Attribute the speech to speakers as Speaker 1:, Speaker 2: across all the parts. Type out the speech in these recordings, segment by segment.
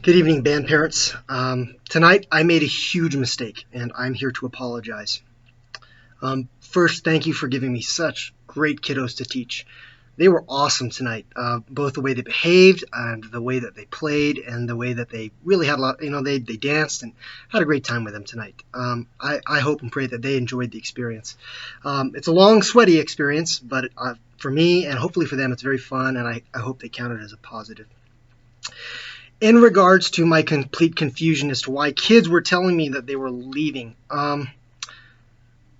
Speaker 1: Good evening, band parents. Tonight I made a huge mistake, and I'm here to apologize. First, thank you for giving me such great kiddos to teach. They were awesome tonight, both the way they behaved and the way that they played and the way that they really had a lot, they danced and had a great time with them tonight. I hope and pray that they enjoyed the experience. It's a long, sweaty experience, but for me and hopefully for them, it's very fun, and I hope they count it as a positive. In regards to my complete confusion as to why kids were telling me that they were leaving,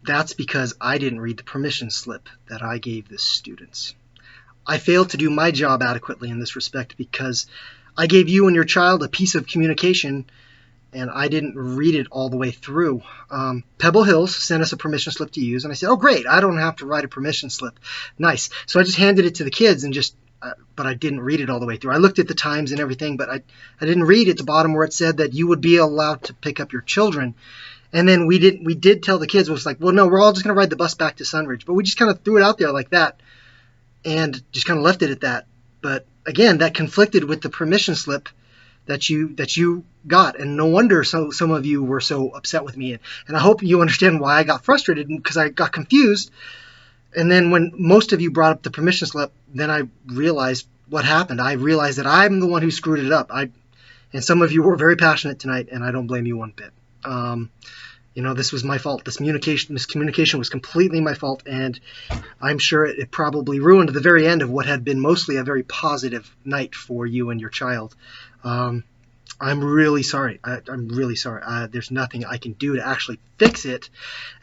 Speaker 1: that's because I didn't read the permission slip that I gave the students. I failed to do my job adequately in this respect because I gave you and your child a piece of communication and I didn't read it all the way through. Pebble Hills sent us a permission slip to use, and I said, oh, great, I don't have to write a permission slip. Nice. So I just handed it to the kids and but I didn't read it all the way through. I looked at the times and everything, but I didn't read at the bottom where it said that you would be allowed to pick up your children. And then we did tell the kids, it was like, well, no, we're all just going to ride the bus back to Sunridge. But we just kind of threw it out there like that and just kind of left it at that. But again, that conflicted with the permission slip that you got, and no wonder some of you were so upset with me. And I hope you understand why I got frustrated, because I got confused. And then when most of you brought up the permission slip, then I realized what happened. I realized that I'm the one who screwed it up. And some of you were very passionate tonight, and I don't blame you one bit. This was my fault. This miscommunication was completely my fault, and I'm sure it probably ruined the very end of what had been mostly a very positive night for you and your child. I'm really sorry. I'm really sorry. There's nothing I can do to actually fix it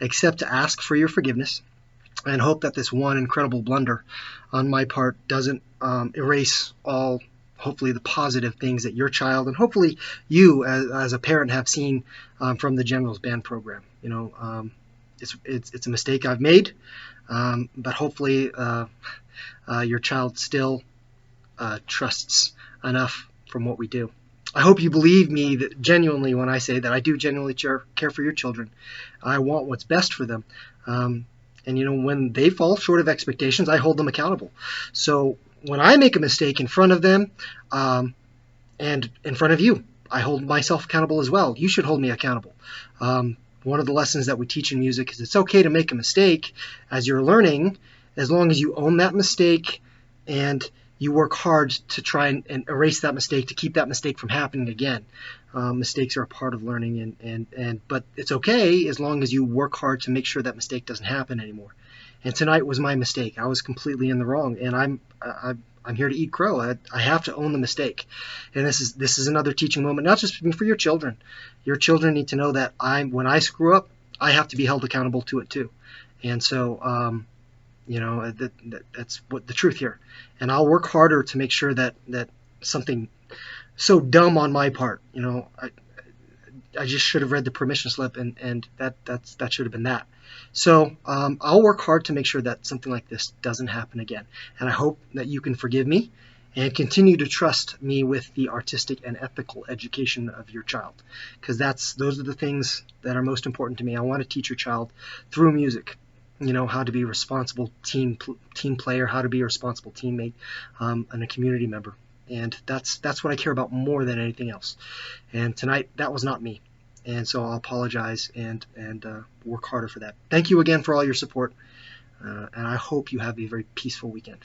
Speaker 1: except to ask for your forgiveness and hope that this one incredible blunder on my part doesn't erase all, hopefully, the positive things that your child and hopefully you as a parent have seen from the Generals Band program. It's a mistake I've made, but hopefully your child still trusts enough from what we do. I hope you believe me that genuinely when I say that I do genuinely care for your children. I want what's best for them. And when they fall short of expectations, I hold them accountable. So when I make a mistake in front of them and in front of you, I hold myself accountable as well. You should hold me accountable. One of the lessons that we teach in music is it's okay to make a mistake as you're learning, as long as you own that mistake and you work hard to try and erase that mistake, to keep that mistake from happening again. Mistakes are a part of learning, but it's okay as long as you work hard to make sure that mistake doesn't happen anymore. And tonight was my mistake. I was completely in the wrong, and I'm here to eat crow. I have to own the mistake. And this is another teaching moment, not just for your children. Your children need to know that when I screw up, I have to be held accountable to it too. And so that's what the truth here. And I'll work harder to make sure that something so dumb on my part, I just should have read the permission slip, and that should have been that. So I'll work hard to make sure that something like this doesn't happen again. And I hope that you can forgive me and continue to trust me with the artistic and ethical education of your child, because those are the things that are most important to me. I want to teach your child through music, how to be a responsible team player, how to be a responsible teammate, and a community member. And that's what I care about more than anything else. And tonight, that was not me. And so I'll apologize and work harder for that. Thank you again for all your support. And I hope you have a very peaceful weekend.